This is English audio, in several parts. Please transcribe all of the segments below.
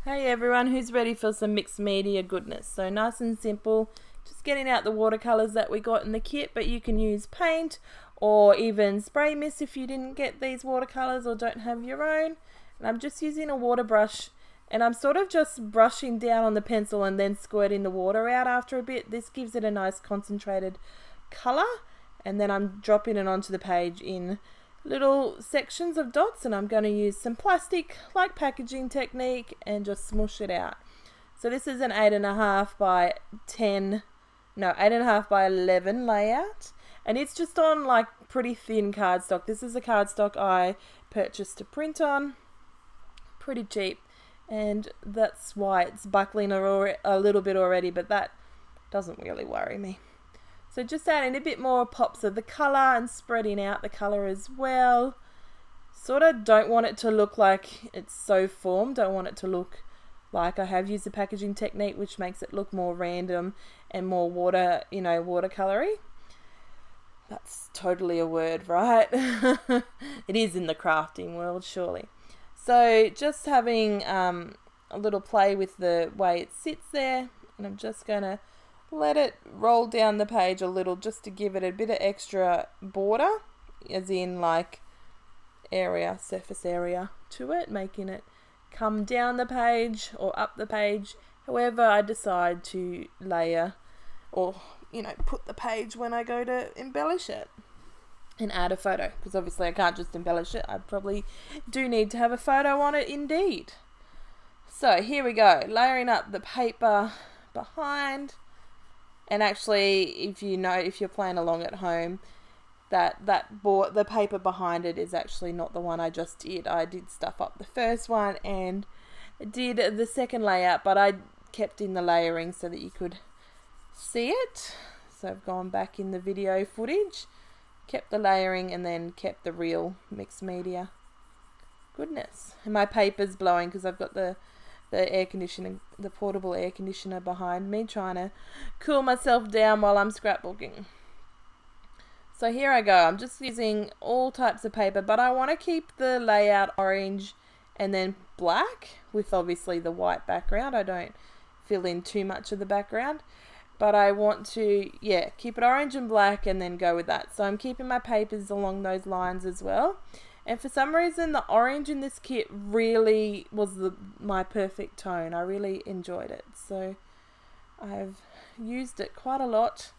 Hey everyone, who's ready for some mixed media goodness? So nice and simple, just getting out the watercolours that we got in the kit, but you can use paint or even spray mist if you didn't get these watercolours or don't have your own. And I'm just using a water brush and I'm sort of just brushing down on the pencil and then squirting the water out after a bit. This gives it a nice concentrated colour, and then I'm dropping it onto the page in little sections of dots, and I'm going to use some plastic like packaging technique and just smush it out. So this is an 8.5 by 8.5 by 11 layout, and it's just on like pretty thin cardstock. This is a cardstock I purchased to print on, pretty cheap, and that's why it's buckling a little bit already, but that doesn't really worry me. So just adding a bit more pops of the colour and spreading out the colour as well. Sort of don't want it to look like it's so formed. Don't want it to look like I have used the packaging technique, which makes it look more random and more watercolory. That's totally a word, right? It is in the crafting world, surely. So just having a little play with the way it sits there, and I'm just going to let it roll down the page a little just to give it a bit of extra border, as in like surface area to it, making it come down the page or up the page, however I decide to layer or put the page when I go to embellish it and add a photo, because obviously I can't just embellish it. I probably do need to have a photo on it indeed. So here we go, layering up the paper behind. And actually, if you're playing along at home, the paper behind it is actually not the one I just did. I did stuff up the first one and did the second layout, but I kept in the layering so that you could see it. So I've gone back in the video footage, kept the layering, and then kept the real mixed media goodness. And my paper's blowing because I've got the air conditioning, the portable air conditioner behind me, trying to cool myself down while I'm scrapbooking. So here I go. I'm just using all types of paper, but I want to keep the layout orange and then black with obviously the white background. I don't fill in too much of the background, but I want to, keep it orange and black and then go with that. So I'm keeping my papers along those lines as well. And for some reason, the orange in this kit really was my perfect tone. I really enjoyed it. So I've used it quite a lot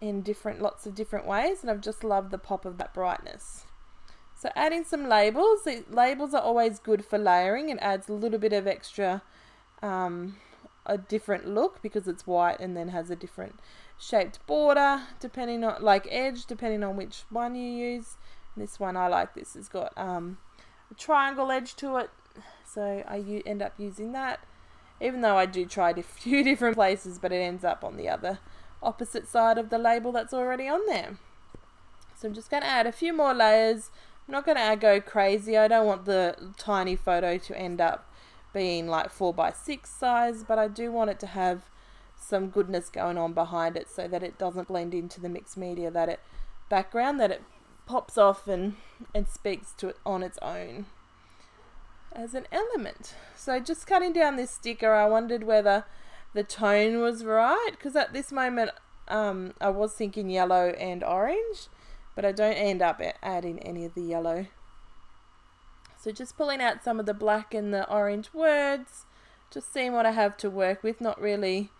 in lots of different ways, and I've just loved the pop of that brightness. So adding some labels. The labels are always good for layering. It adds a little bit of extra, a different look because it's white and then has a different shaped border, depending on edge, depending on which one you use. This one I like. This has got a triangle edge to it, so I end up using that, even though I do try a few different places, but it ends up on the other opposite side of the label that's already on there. So I'm just going to add a few more layers. I'm not going to go crazy. I don't want the tiny photo to end up being like 4x6 size, but I do want it to have some goodness going on behind it so that it doesn't blend into the mixed media background, that it pops off and speaks to it on its own as an element. So just cutting down this sticker, I wondered whether the tone was right, because at this moment I was thinking yellow and orange, but I don't end up adding any of the yellow. So just pulling out some of the black and the orange words, just seeing what I have to work with, not really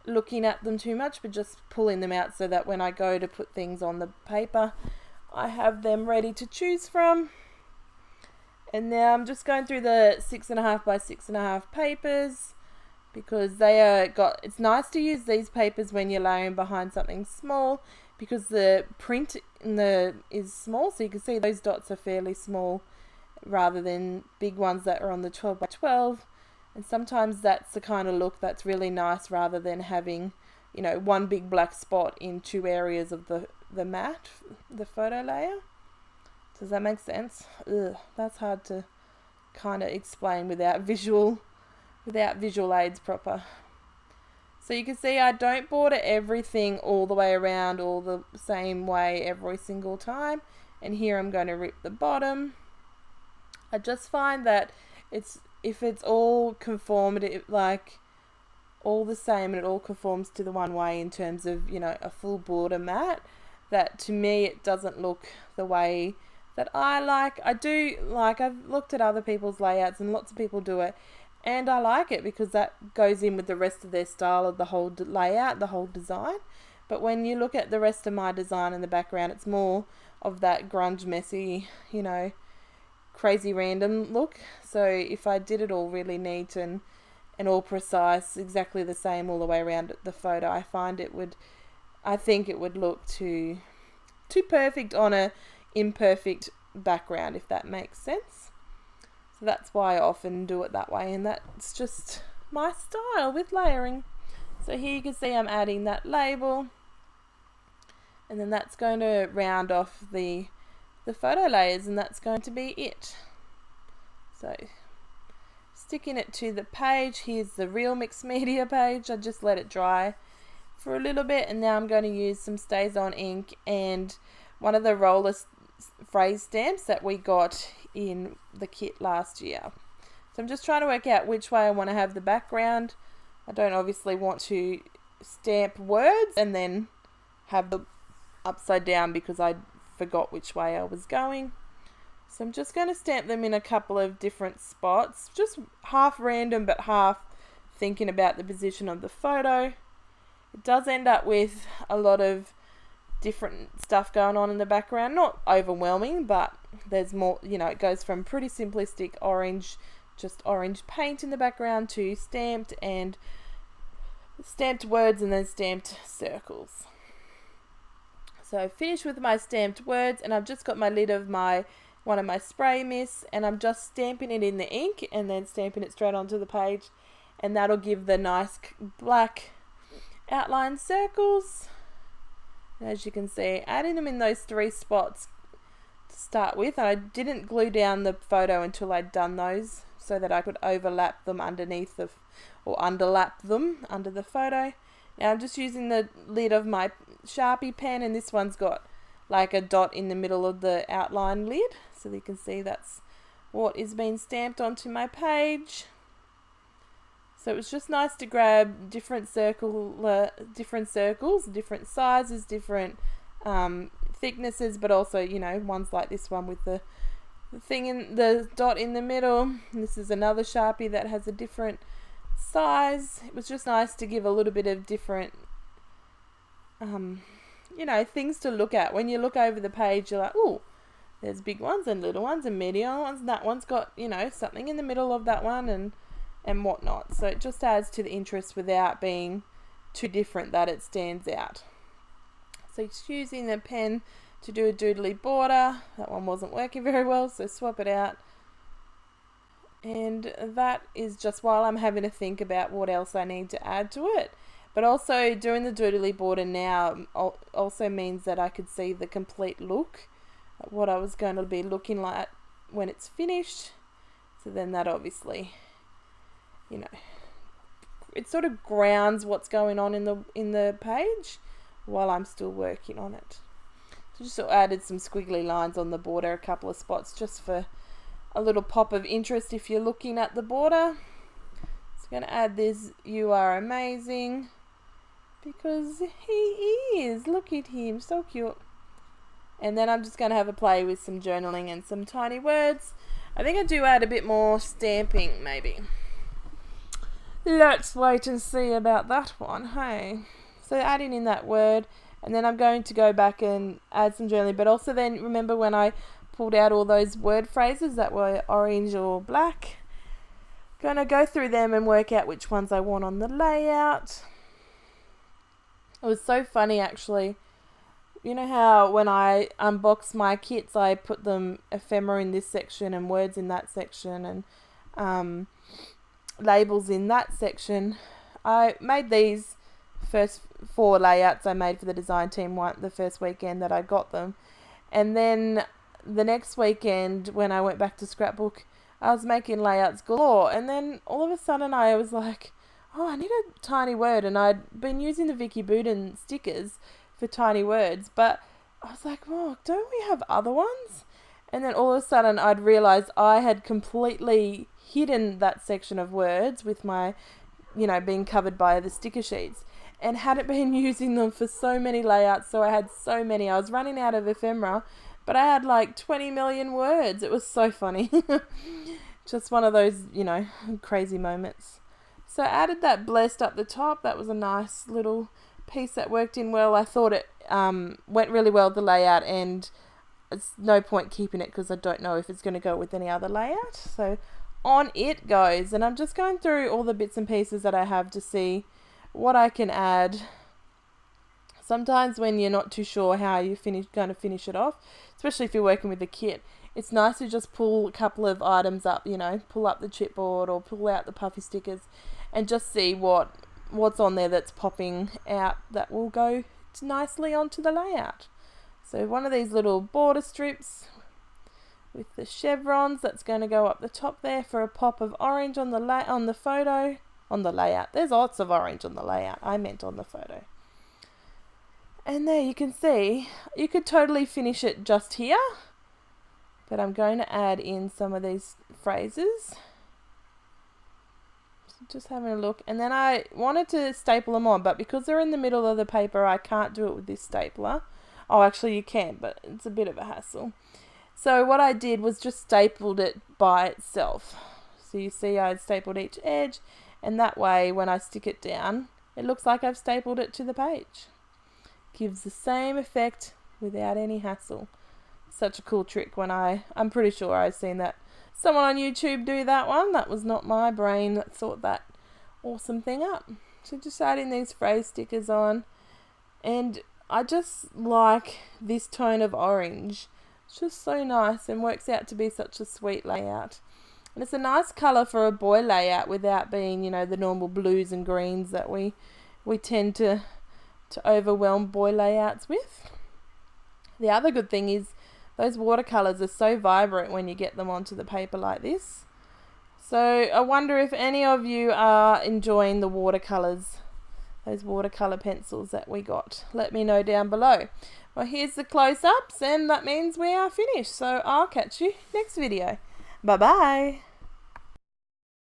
looking at them too much, but just pulling them out so that when I go to put things on the paper, I have them ready to choose from. And now I'm just going through the 6.5 by 6.5 papers, because it's nice to use these papers when you're layering behind something small, because the print is small, so you can see those dots are fairly small rather than big ones that are on the 12 by 12. And sometimes that's the kind of look that's really nice, rather than having one big black spot in two areas of the mat, the photo layer. Does that make sense? That's hard to kind of explain without visual aids proper. So you can see I don't border everything all the way around all the same way every single time. And here I'm going to rip the bottom. I just find that it's if it's all conformed, like all the same, and it all conforms to the one way in terms of, you know, a full border mat, that to me it doesn't look the way that I like. I've looked at other people's layouts and lots of people do it, and I like it because that goes in with the rest of their style of the whole layout, the whole design. But when you look at the rest of my design in the background, it's more of that grunge, messy, you know, crazy random look. So if I did it all really neat and all precise, exactly the same all the way around the photo, I think it would look too perfect on a imperfect background, if that makes sense. So that's why I often do it that way, and that's just my style with layering. So here you can see I'm adding that label, and then that's going to round off the photo layers, and that's going to be it. So sticking it to the page, here's the real mixed media page. I just let it dry for a little bit, and now I'm going to use some StazOn ink and one of the roller phrase stamps that we got in the kit last year. So I'm just trying to work out which way I want to have the background. I don't obviously want to stamp words and then have the upside down because I forgot which way I was going. So I'm just going to stamp them in a couple of different spots, just half random but half thinking about the position of the photo. It does end up with a lot of different stuff going on in the background, not overwhelming, but there's more, you know, it goes from pretty simplistic orange, just orange paint in the background, to stamped words and then stamped circles. So I finished with my stamped words, and I've just got my lid of one of my spray mists, and I'm just stamping it in the ink and then stamping it straight onto the page, and that'll give the nice black outline circles. And as you can see, adding them in those 3 spots to start with, and I didn't glue down the photo until I'd done those so that I could overlap them underneath or underlap them under the photo. Now I'm just using the lid of my Sharpie pen, and this one's got like a dot in the middle of the outline lid, so you can see that's what is being stamped onto my page. So it was just nice to grab different circles, different sizes, different thicknesses, but also, you know, ones like this one with the thing in the dot in the middle. And this is another Sharpie that has a different size. It was just nice to give a little bit of different, you know, things to look at. When you look over the page, you're like, oh, there's big ones and little ones and medium ones, and that one's got, you know, something in the middle of that one and whatnot. So it just adds to the interest without being too different that it stands out. So just using the pen to do a doodly border. That one wasn't working very well, so swap it out. And that is just while I'm having to think about what else I need to add to it. But also doing the doodly border now also means that I could see the complete look, what I was going to be looking like when it's finished. So then that obviously, you know, it sort of grounds what's going on in the page while I'm still working on it. So just sort of added some squiggly lines on the border, a couple of spots, just for a little pop of interest if you're looking at the border. So I'm going to add this "You Are Amazing" because he is. Look at him, so cute. And then I'm just going to have a play with some journaling and some tiny words. I think I do add a bit more stamping, maybe. Let's wait and see about that one, hey? So adding in that word, and then I'm going to go back and add some journaling, but also then remember when I pulled out all those word phrases that were orange or black. Going to go through them and work out which ones I want on the layout. It was so funny, actually. You know how when I unbox my kits, I put them ephemera in this section and words in that section and labels in that section. I made these first 4 layouts I made for the design team the first weekend that I got them. And then the next weekend when I went back to Scrapbook, I was making layouts galore. And then all of a sudden I was like, oh, I need a tiny word. And I'd been using the Vicky Budin stickers for tiny words, but I was like, oh, don't we have other ones? And then all of a sudden I'd realised I had completely hidden that section of words with my, being covered by the sticker sheets, and hadn't been using them for so many layouts, so I had so many. I was running out of ephemera, but I had like 20 million words. It was so funny. Just one of those, crazy moments. So I added that blessed up the top. That was a nice little piece that worked in well. I thought it went really well with the layout, and it's no point keeping it because I don't know if it's going to go with any other layout. So on it goes, and I'm just going through all the bits and pieces that I have to see what I can add. Sometimes when you're not too sure how you're going to finish it off, especially if you're working with a kit, it's nice to just pull a couple of items up, pull up the chipboard or pull out the puffy stickers and just see what's on there that's popping out that will go nicely onto the layout. So one of these little border strips with the chevrons, that's going to go up the top there for a pop of orange on the photo. On the layout. There's lots of orange on the layout. I meant on the photo. And there you can see, you could totally finish it just here, but I'm going to add in some of these phrases. So just having a look. And then I wanted to staple them on, but because they're in the middle of the paper, I can't do it with this stapler. Oh, actually you can, but it's a bit of a hassle. So what I did was just stapled it by itself. So you see I stapled each edge, and that way when I stick it down, it looks like I've stapled it to the page. Gives the same effect without any hassle. Such a cool trick. I'm pretty sure I've seen that someone on YouTube do that one. That was not my brain that thought that awesome thing up. So just adding these phrase stickers on, and I just like this tone of orange. It's just so nice and works out to be such a sweet layout. And it's a nice colour for a boy layout without being, the normal blues and greens that we tend to overwhelm boy layouts with. The other good thing is those watercolours are so vibrant when you get them onto the paper like this. So I wonder if any of you are enjoying the watercolours, those watercolour pencils that we got. Let me know down below. Well, here's the close-ups, and that means we are finished. So I'll catch you next video. Bye-bye.